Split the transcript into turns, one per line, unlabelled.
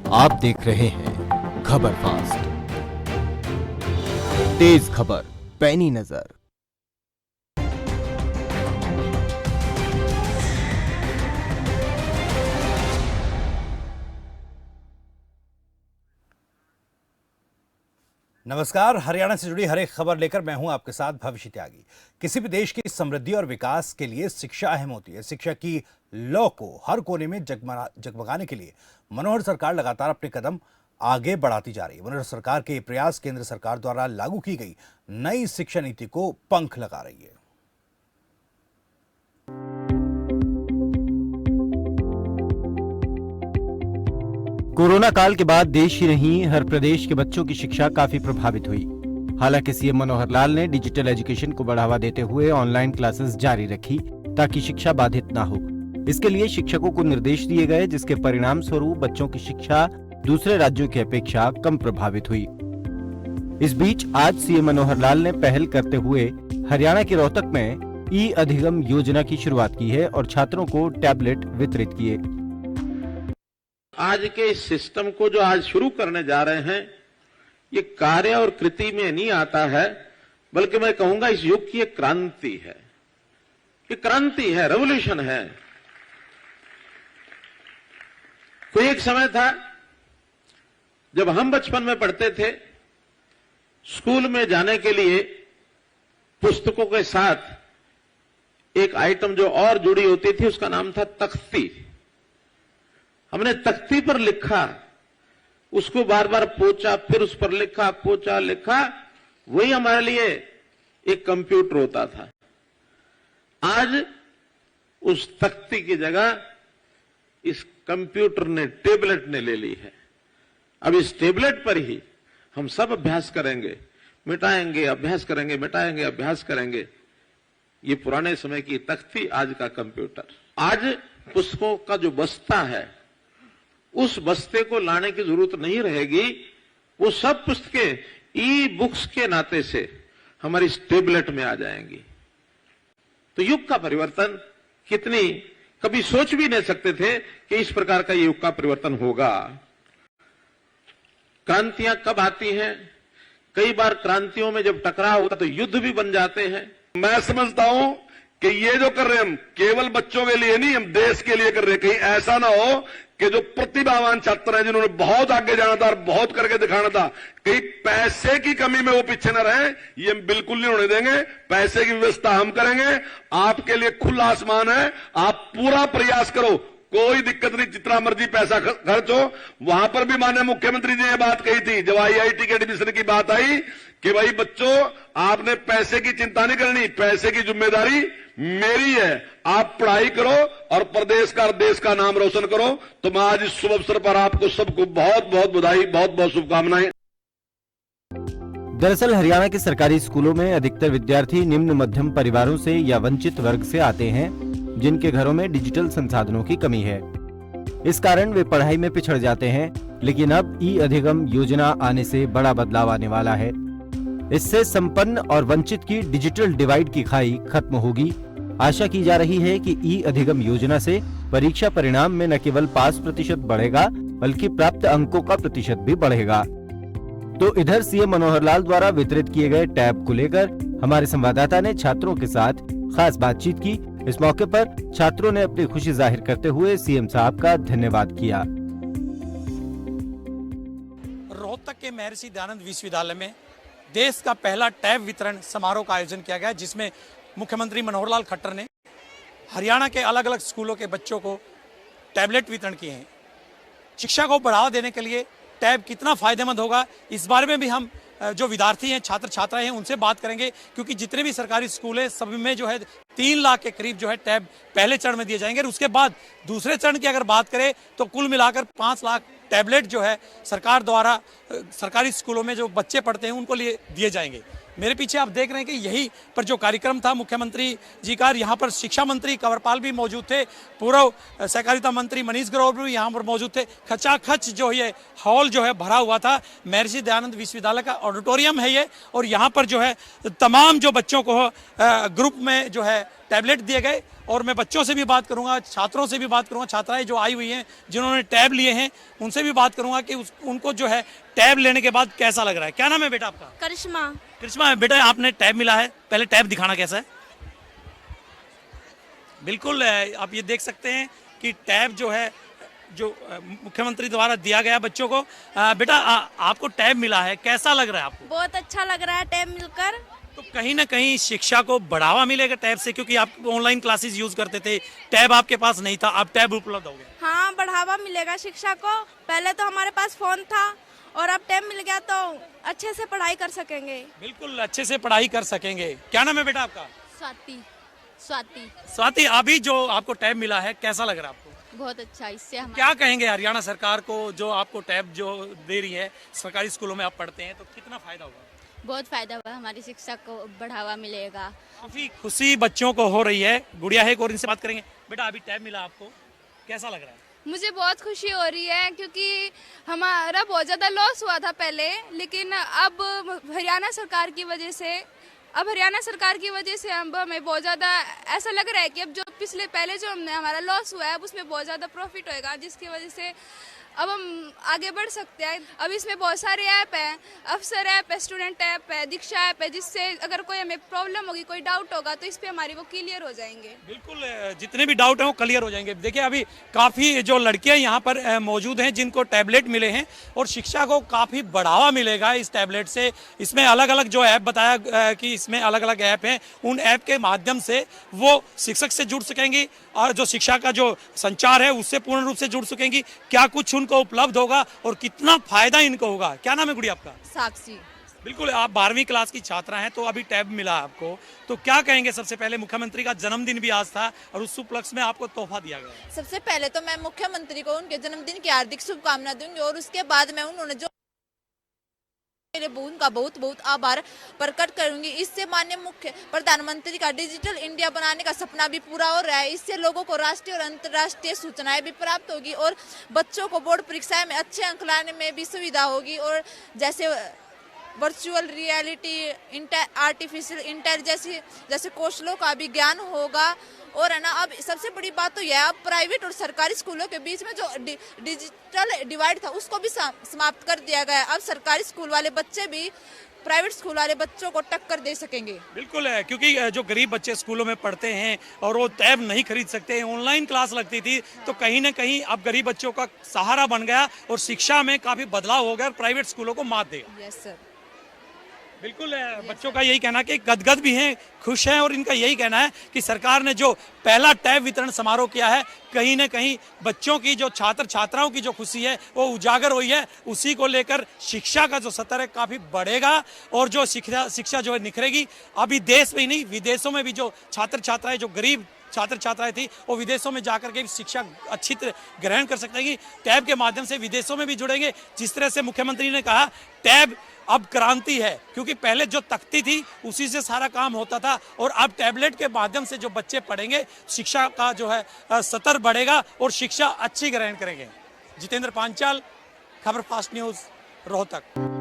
आप देख रहे हैं खबर फास्ट, तेज खबर, पैनी नजर।
नमस्कार, हरियाणा से जुड़ी हर एक खबर लेकर मैं हूं आपके साथ भविष्य त्यागी। किसी भी देश की समृद्धि और विकास के लिए शिक्षा अहम होती है। शिक्षा की लौ को हर कोने में जगमगाने के लिए मनोहर सरकार लगातार अपने कदम आगे बढ़ाती जा रही है। मनोहर सरकार के ये प्रयास केंद्र सरकार द्वारा लागू की गई नई शिक्षा नीति को पंख लगा रही है।
कोरोना काल के बाद देश ही नहीं, हर प्रदेश के बच्चों की शिक्षा काफी प्रभावित हुई। हालांकि सीएम मनोहर लाल ने डिजिटल एजुकेशन को बढ़ावा देते हुए ऑनलाइन क्लासेस जारी रखी ताकि शिक्षा बाधित न हो। इसके लिए शिक्षकों को निर्देश दिए गए, जिसके परिणाम स्वरूप बच्चों की शिक्षा दूसरे राज्यों की अपेक्षा कम प्रभावित हुई। इस बीच आज सीएम मनोहर लाल ने पहल करते हुए हरियाणा के रोहतक में ई अधिगम योजना की शुरुआत की है और छात्रों को टैबलेट वितरित किए।
आज के इस सिस्टम को जो आज शुरू करने जा रहे हैं, ये कार्य और कृति में नहीं आता है, बल्कि मैं कहूंगा इस युग की एक क्रांति है। ये क्रांति है, रेवोल्यूशन है। कोई एक समय था जब हम बचपन में पढ़ते थे, स्कूल में जाने के लिए पुस्तकों के साथ एक आइटम जो और जुड़ी होती थी, उसका नाम था तख्ती। हमने तख्ती पर लिखा, उसको बार बार पोंछा, फिर उस पर लिखा, पोंछा, लिखा, वही हमारे लिए एक कंप्यूटर होता था। आज उस तख्ती की जगह इस कंप्यूटर ने, टेबलेट ने ले ली है। अब इस टेबलेट पर ही हम सब अभ्यास करेंगे, मिटाएंगे, अभ्यास करेंगे, मिटाएंगे, अभ्यास करेंगे। ये पुराने समय की तख्ती, आज का कंप्यूटर। आज पुस्तकों का जो बस्ता है, उस बस्ते को लाने की जरूरत नहीं रहेगी। वो सब पुस्तकें ई बुक्स के नाते से हमारी इस टेबलेट में आ जाएंगी। तो युग का परिवर्तन कितनी, कभी सोच भी नहीं सकते थे कि इस प्रकार का युग का परिवर्तन होगा। क्रांतियां कब आती हैं? कई बार क्रांतियों में जब टकराव होता तो युद्ध भी बन जाते हैं।
मैं समझता हूं कि ये जो कर रहे हैं हम केवल बच्चों के लिए नहीं, हम देश के लिए कर रहे हैं। कहीं ऐसा ना हो कि जो प्रतिभावान छात्र हैं, जिन्होंने बहुत आगे जाना था और बहुत करके दिखाना था, कहीं पैसे की कमी में वो पीछे न रहे। ये हम बिल्कुल नहीं होने देंगे। पैसे की व्यवस्था हम करेंगे। आपके लिए खुला आसमान है, आप पूरा प्रयास करो, कोई दिक्कत नहीं। जितना मर्जी पैसा खर्च हो। वहां पर भी माननीय मुख्यमंत्री जी ने बात कही थी जब आईआईटी के एडमिशन की बात आई कि भाई बच्चों, आपने पैसे की चिंता नहीं करनी, पैसे की जिम्मेदारी मेरी है। आप पढ़ाई करो और प्रदेश का और देश का नाम रोशन करो। तो मैं आज इस शुभ अवसर पर आपको सबको बहुत बहुत बधाई, बहुत बहुत शुभकामनाएं।
दरअसल हरियाणा के सरकारी स्कूलों में अधिकतर विद्यार्थी निम्न मध्यम परिवारों से या वंचित वर्ग से आते हैं, जिनके घरों में डिजिटल संसाधनों की कमी है। इस कारण वे पढ़ाई में पिछड़ जाते हैं। लेकिन अब ई अधिगम योजना आने से बड़ा बदलाव आने वाला है। इससे संपन्न और वंचित की डिजिटल डिवाइड की खाई खत्म होगी। आशा की जा रही है कि ई अधिगम योजना से परीक्षा परिणाम में न केवल पास प्रतिशत बढ़ेगा, बल्कि प्राप्त अंकों का प्रतिशत भी बढ़ेगा। तो इधर सीएम मनोहर लाल द्वारा वितरित किए गए टैब को लेकर हमारे संवाददाता ने छात्रों के साथ खास बातचीत की। इस मौके पर छात्रों ने अपनी खुशी जाहिर करते हुए सीएम साहब का धन्यवाद किया।
रोहतक के महर्षि दयानंद विश्वविद्यालय में देश का पहला टैब वितरण समारोह का आयोजन किया गया, जिसमें मुख्यमंत्री मनोहर लाल खट्टर ने हरियाणा के अलग अलग स्कूलों के बच्चों को टैबलेट वितरण किए हैं। शिक्षा को बढ़ावा देने के लिए टैब कितना फायदेमंद होगा, इस बारे में भी हम जो विद्यार्थी हैं, छात्र छात्राएं हैं, उनसे बात करेंगे। क्योंकि जितने भी सरकारी स्कूल हैं, सभी में जो है 3 लाख के करीब जो है टैब पहले चरण में दिए जाएंगे। और उसके बाद दूसरे चरण की अगर बात करें तो कुल मिलाकर 5 लाख टैबलेट जो है सरकार द्वारा सरकारी स्कूलों में जो बच्चे पढ़ते हैं उनको लिए दिए जाएंगे। मेरे पीछे आप देख रहे हैं कि यही पर जो कार्यक्रम था मुख्यमंत्री जी का, यहाँ पर शिक्षा मंत्री कंवरपाल भी मौजूद थे, पूर्व सहकारिता मंत्री मनीष ग्रोवर भी यहाँ पर मौजूद थे। खचाखच जो ये हॉल जो है भरा हुआ था। महर्षि दयानंद विश्वविद्यालय का ऑडिटोरियम है ये, और यहाँ पर जो है तमाम जो बच्चों को ग्रुप में जो है टैबलेट दिए गए और मैं बच्चों से भी बात करूंगा, छात्रों से भी बात करूंगा, छात्राएं जो आई हुई हैं जिन्होंने टैब लिए हैं उनसे भी बात करूंगा कि उनको जो है टैब लेने के बाद कैसा लग रहा है। क्या नाम है बेटा आपका?
करिश्मा।
करिश्मा, बेटा आपने टैब मिला है, पहले टैब दिखाना कैसा है। बिल्कुल आप ये देख सकते हैं कि टैब जो है जो मुख्यमंत्री द्वारा दिया गया बच्चों को। बेटा आपको टैब मिला है, कैसा लग रहा है आपको?
बहुत अच्छा लग रहा है टैब मिलकर।
तो कहीं ना कहीं शिक्षा को बढ़ावा मिलेगा टैब से, क्योंकि आप ऑनलाइन क्लासेस यूज करते थे, टैब आपके पास नहीं था, अब टैब उपलब्ध हो गया।
हाँ, बढ़ावा मिलेगा शिक्षा को। पहले तो हमारे पास फोन था और अब टैब मिल गया तो अच्छे से पढ़ाई कर सकेंगे।
बिल्कुल अच्छे से पढ़ाई कर सकेंगे। क्या नाम है बेटा आपका?
स्वाति। स्वाति।
स्वाति, अभी जो आपको टैब मिला है कैसा लग रहा है आपको?
बहुत अच्छा। इससे हम
क्या कहेंगे हरियाणा सरकार को जो आपको टैब जो दे रही है, सरकारी स्कूलों में आप पढ़ते हैं, तो कितना फायदा होगा?
बहुत फायदा हुआ, हमारी शिक्षा को बढ़ावा मिलेगा।
काफी खुशी बच्चों को हो रही है। गुड़िया है और इनसे बात करेंगे। बेटा अभी टैब मिला आपको, कैसा लग रहा है?
मुझे बहुत खुशी हो रही है क्योंकि हमारा बहुत ज़्यादा लॉस हुआ था पहले, लेकिन अब हरियाणा सरकार की वजह से अब हमें बहुत ज़्यादा ऐसा लग रहा है कि अब जो पहले जो हमने हमारा लॉस हुआ है अब उसमें बहुत ज़्यादा प्रॉफिट होएगा, जिसकी वजह से अब हम आगे बढ़ सकते हैं। अब इसमें बहुत सारे ऐप हैं, अफसर ऐप है, स्टूडेंट ऐप है, दीक्षा ऐप है, जिससे अगर कोई हमें प्रॉब्लम होगी, कोई डाउट होगा तो इस पे हमारी वो क्लियर हो जाएंगे।
बिल्कुल जितने भी डाउट हैं वो क्लियर हो जाएंगे। देखिए अभी काफ़ी जो लड़कियां यहाँ पर मौजूद हैं जिनको टैबलेट मिले हैं और शिक्षा को काफ़ी बढ़ावा मिलेगा इस टैबलेट से। इसमें अलग अलग जो ऐप बताया कि इसमें अलग अलग ऐप हैं, उन ऐप के माध्यम से वो शिक्षक से जुड़ सकेंगी और जो शिक्षा का जो संचार है उससे पूर्ण रूप से जुड़ सकेंगी। क्या कुछ उनको उपलब्ध होगा और कितना फायदा इनको होगा। क्या नाम है गुड़िया आपका?
साक्षी।
बिल्कुल, आप 12वीं क्लास की छात्रा हैं, तो अभी टैब मिला आपको, तो क्या कहेंगे? सबसे पहले मुख्यमंत्री का जन्मदिन भी आज था और उस उपलक्ष्य में आपको तोहफा दिया गया।
सबसे पहले तो मैं मुख्यमंत्री को उनके जन्मदिन की हार्दिक शुभकामना दूंगी और उसके बाद मैं उन्होंने जो उनका बहुत बहुत आभार प्रकट करूंगी। इससे माननीय मुख्य प्रधानमंत्री का डिजिटल इंडिया बनाने का सपना भी पूरा हो रहा है। इससे लोगों को राष्ट्रीय और अंतर्राष्ट्रीय सूचनाएं भी प्राप्त होगी और बच्चों को बोर्ड परीक्षाएं में अच्छे अंक लाने में भी सुविधा होगी। और जैसे वर्चुअल रियलिटी, आर्टिफिशियल इंटेलिजेंस जैसे कौशलों का भी ज्ञान होगा। और है ना, अब सबसे बड़ी बात तो यह है, अब प्राइवेट और सरकारी स्कूलों के बीच में जो डिजिटल डिवाइड था उसको भी समाप्त कर दिया गया है। अब सरकारी स्कूल वाले बच्चे भी प्राइवेट स्कूल वाले बच्चों को टक्कर दे सकेंगे।
बिल्कुल है, क्योंकि जो गरीब बच्चे स्कूलों में पढ़ते हैं और वो टैब नहीं खरीद सकते, ऑनलाइन क्लास लगती थी, तो कहीं ना कहीं अब गरीब बच्चों का सहारा बन गया और शिक्षा में काफी बदलाव हो गया और प्राइवेट स्कूलों को मात देगा।
Yes sir.
बिल्कुल बच्चों का यही कहना है कि गदगद भी हैं, खुश हैं और इनका यही कहना है कि सरकार ने जो पहला टैब वितरण समारोह किया है, कहीं ना कहीं बच्चों की जो छात्र छात्राओं की जो खुशी है वो उजागर हुई है। उसी को लेकर शिक्षा का जो स्तर है काफ़ी बढ़ेगा और जो शिक्षा जो है निखरेगी। अभी देश में ही नहीं, विदेशों में भी जो छात्र छात्राएं, जो गरीब छात्र छात्राएं थी, वो विदेशों में जाकर के शिक्षा अच्छी तरह ग्रहण कर सकेंगी। टैब के माध्यम से विदेशों में भी जुड़ेंगे। जिस तरह से मुख्यमंत्री ने कहा, टैब अब क्रांति है, क्योंकि पहले जो तख्ती थी उसी से सारा काम होता था और अब टैबलेट के माध्यम से जो बच्चे पढ़ेंगे, शिक्षा का जो है स्तर बढ़ेगा और शिक्षा अच्छी ग्रहण करेंगे। जितेंद्र पांचाल, खबर फास्ट न्यूज, रोहतक।